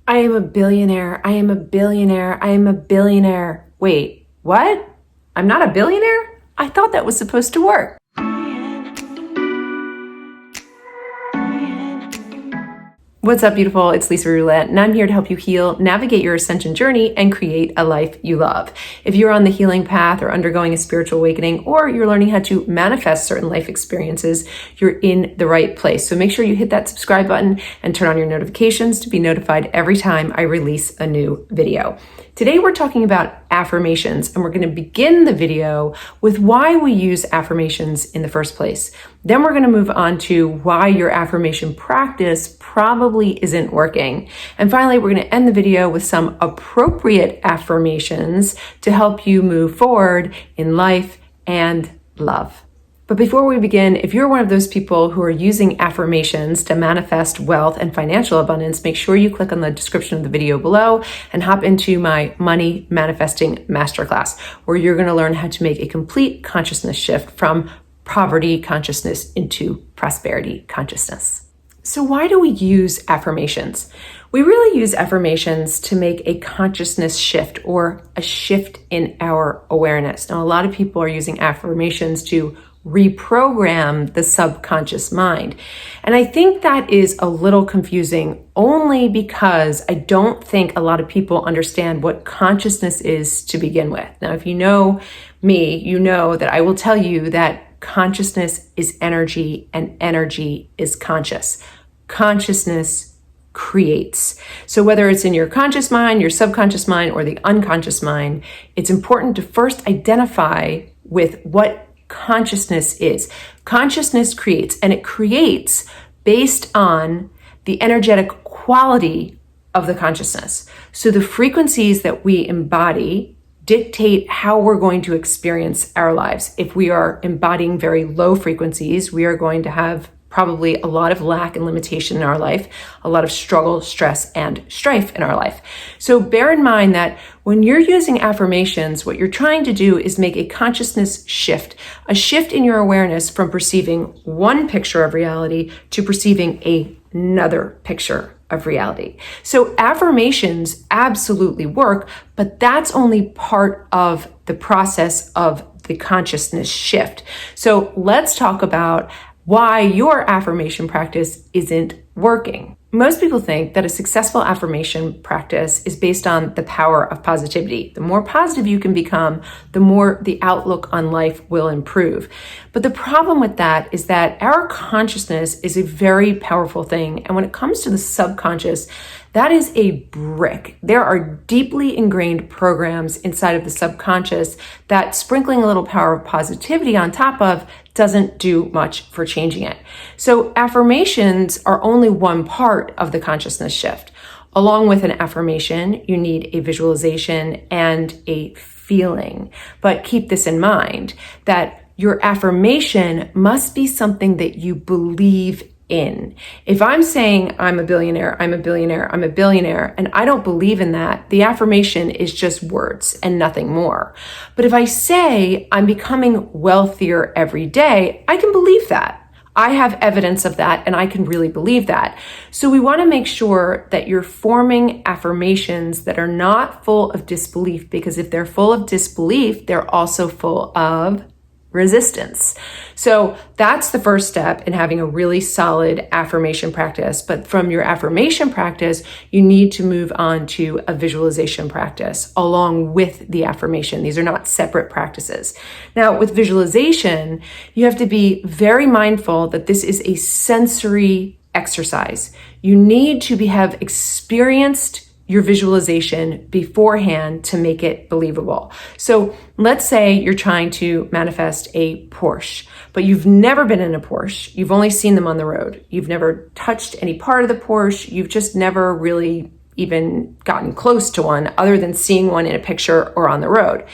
I am a billionaire. I am a billionaire. I am a billionaire. Wait, what? I'm not a billionaire? I thought that was supposed to work. What's up, beautiful? It's Lisa Roulette, and I'm here to help you heal, navigate your ascension journey, and create a life you love. If you're on the healing path or undergoing a spiritual awakening, or you're learning how to manifest certain life experiences, you're in the right place. So make sure you hit that subscribe button and turn on your notifications to be notified every time I release a new video. Today, we're talking about affirmations, and we're going to begin the video with why we use affirmations in the first place. Then we're going to move on to why your affirmation practice probably isn't working. And finally, we're going to end the video with some appropriate affirmations to help you move forward in life and love. But before we begin, if you're one of those people who are using affirmations to manifest wealth and financial abundance, make sure you click on the description of the video below and hop into my Money Manifesting Masterclass, where you're going to learn how to make a complete consciousness shift from poverty consciousness into prosperity consciousness. So why do we use affirmations? We really use affirmations to make a consciousness shift or a shift in our awareness. Now, a lot of people are using affirmations to reprogram the subconscious mind. And I think that is a little confusing only because I don't think a lot of people understand what consciousness is to begin with. Now, if you know me, you know that I will tell you that consciousness is energy and energy is conscious. Consciousness creates. So whether it's in your conscious mind, your subconscious mind, or the unconscious mind, it's important to first identify with what consciousness is. Consciousness creates, and it creates based on the energetic quality of the consciousness. So the frequencies that we embody dictate how we're going to experience our lives. If we are embodying very low frequencies, we are going to have probably a lot of lack and limitation in our life, a lot of struggle, stress, and strife in our life. So bear in mind that when you're using affirmations, what you're trying to do is make a consciousness shift, a shift in your awareness from perceiving one picture of reality to perceiving another picture of reality. So affirmations absolutely work, but that's only part of the process of the consciousness shift. So let's talk about why your affirmation practice isn't working. Most people think that a successful affirmation practice is based on the power of positivity. The more positive you can become, the more the outlook on life will improve. But the problem with that is that our consciousness is a very powerful thing. And when it comes to the subconscious, that is a brick. There are deeply ingrained programs inside of the subconscious that sprinkling a little power of positivity on top of doesn't do much for changing it. So affirmations are only one part of the consciousness shift. Along with an affirmation, you need a visualization and a feeling. But keep this in mind, that your affirmation must be something that you believe in. If I'm saying I'm a billionaire, I'm a billionaire, I'm a billionaire, and I don't believe in that, the affirmation is just words and nothing more. But if I say I'm becoming wealthier every day, I can believe that. I have evidence of that, and I can really believe that. So we want to make sure that you're forming affirmations that are not full of disbelief, because if they're full of disbelief, they're also full of resistance. So that's the first step in having a really solid affirmation practice. But from your affirmation practice, you need to move on to a visualization practice along with the affirmation. These are not separate practices. Now, with visualization, you have to be very mindful that this is a sensory exercise. You need to have experienced your visualization beforehand to make it believable. So let's say you're trying to manifest a Porsche, but you've never been in a Porsche. You've only seen them on the road. You've never touched any part of the Porsche. You've just never really even gotten close to one other than seeing one in a picture or on the road.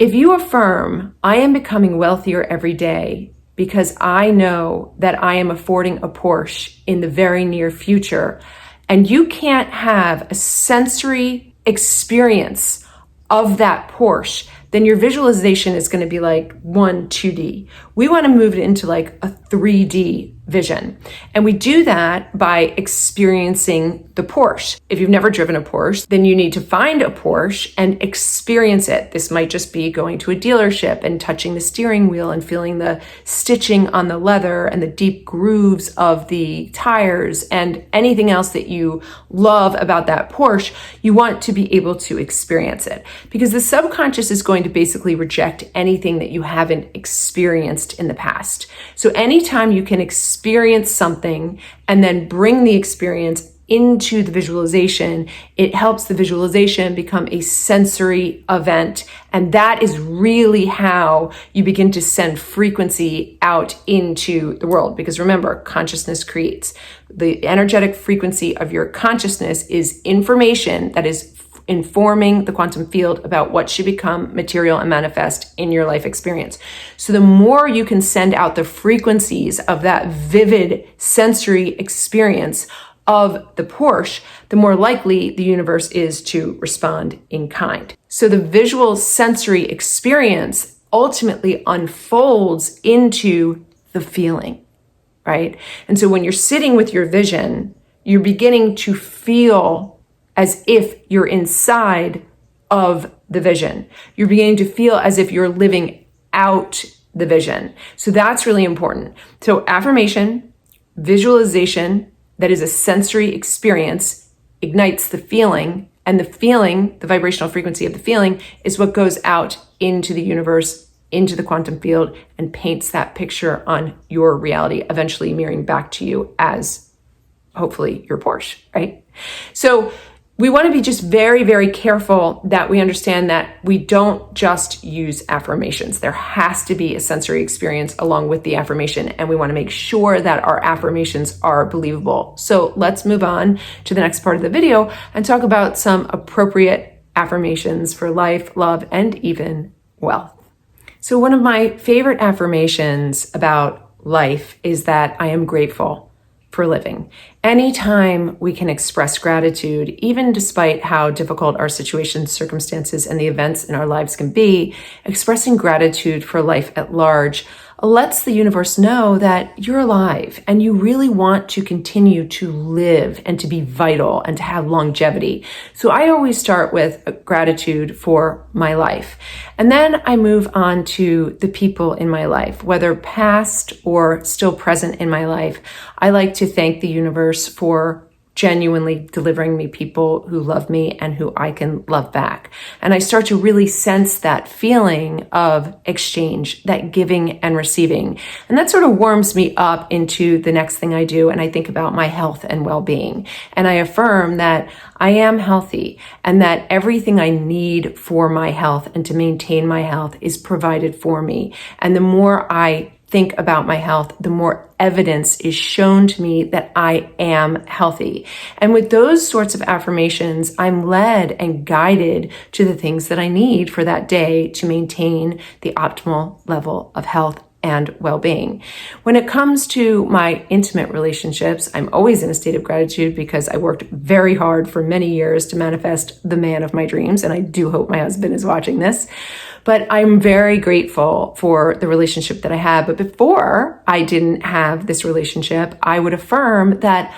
If you affirm, I am becoming wealthier every day because I know that I am affording a Porsche in the very near future, and you can't have a sensory experience of that Porsche, then your visualization is going to be like 2D. We want to move it into like a 3D vision. And we do that by experiencing the Porsche. If you've never driven a Porsche, then you need to find a Porsche and experience it. This might just be going to a dealership and touching the steering wheel and feeling the stitching on the leather and the deep grooves of the tires and anything else that you love about that Porsche. You want to be able to experience it, because the subconscious is going to basically reject anything that you haven't experienced in the past. So anytime you can experience something and then bring the experience into the visualization, it helps the visualization become a sensory event. And that is really how you begin to send frequency out into the world. Because remember, consciousness creates. The energetic frequency of your consciousness is information that is informing the quantum field about what should become material and manifest in your life experience. So the more you can send out the frequencies of that vivid sensory experience of the Porsche, the more likely the universe is to respond in kind. So the visual sensory experience ultimately unfolds into the feeling, right? And so when you're sitting with your vision, you're beginning to feel as if you're inside of the vision. You're beginning to feel as if you're living out the vision. So that's really important. So affirmation, visualization, that is a sensory experience, ignites the feeling, and the feeling, the vibrational frequency of the feeling, is what goes out into the universe, into the quantum field, and paints that picture on your reality, eventually mirroring back to you as hopefully your Porsche, right? So we want to be just very, very careful that we understand that we don't just use affirmations. There has to be a sensory experience along with the affirmation, and we want to make sure that our affirmations are believable. So let's move on to the next part of the video and talk about some appropriate affirmations for life, love, and even wealth. So one of my favorite affirmations about life is that I am grateful for living. Anytime we can express gratitude, even despite how difficult our situations, circumstances, and the events in our lives can be, expressing gratitude for life at large lets the universe know that you're alive and you really want to continue to live and to be vital and to have longevity. So I always start with gratitude for my life. And then I move on to the people in my life, whether past or still present in my life. I like to thank the universe for genuinely delivering me people who love me and who I can love back. And I start to really sense that feeling of exchange, that giving and receiving. And that sort of warms me up into the next thing I do. And I think about my health and well-being. And I affirm that I am healthy and that everything I need for my health and to maintain my health is provided for me. And the more I think about my health, the more evidence is shown to me that I am healthy. And with those sorts of affirmations, I'm led and guided to the things that I need for that day to maintain the optimal level of health and well-being. When it comes to my intimate relationships, I'm always in a state of gratitude because I worked very hard for many years to manifest the man of my dreams. And I do hope my husband is watching this. But I'm very grateful for the relationship that I have. But before I didn't have this relationship, I would affirm that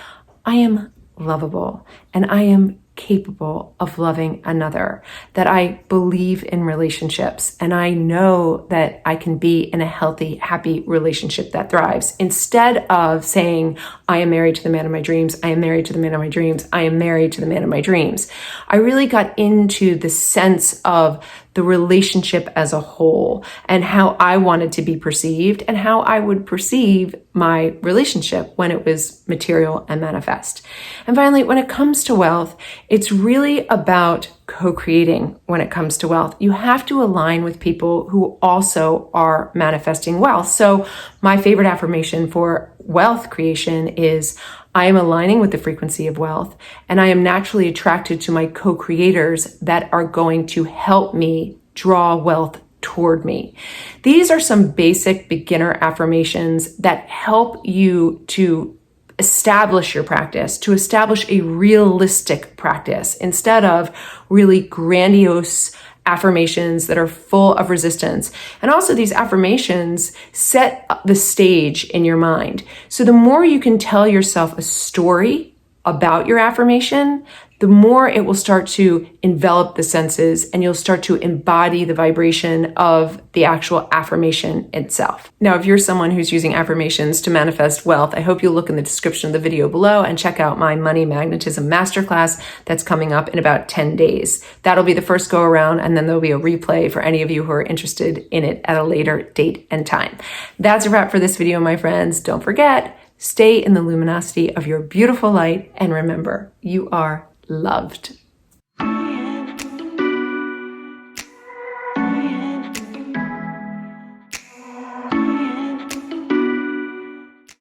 I am lovable and I am capable of loving another, that I believe in relationships and I know that I can be in a healthy, happy relationship that thrives. Instead of saying, I am married to the man of my dreams, I am married to the man of my dreams, I am married to the man of my dreams. I really got into the sense of the relationship as a whole and how I wanted to be perceived and how I would perceive my relationship when it was material and manifest. And finally, when it comes to wealth, it's really about co-creating when it comes to wealth. You have to align with people who also are manifesting wealth. So my favorite affirmation for wealth creation is I am aligning with the frequency of wealth, and I am naturally attracted to my co-creators that are going to help me draw wealth toward me. These are some basic beginner affirmations that help you to establish your practice, to establish a realistic practice instead of really grandiose affirmations that are full of resistance. And also these affirmations set the stage in your mind. So the more you can tell yourself a story about your affirmation, the more it will start to envelop the senses and you'll start to embody the vibration of the actual affirmation itself. Now, if you're someone who's using affirmations to manifest wealth, I hope you'll look in the description of the video below and check out my Money Magnetism Masterclass that's coming up in about 10 days. That'll be the first go around, and then there'll be a replay for any of you who are interested in it at a later date and time. That's a wrap for this video, my friends. Don't forget, stay in the luminosity of your beautiful light, and remember, you are loved.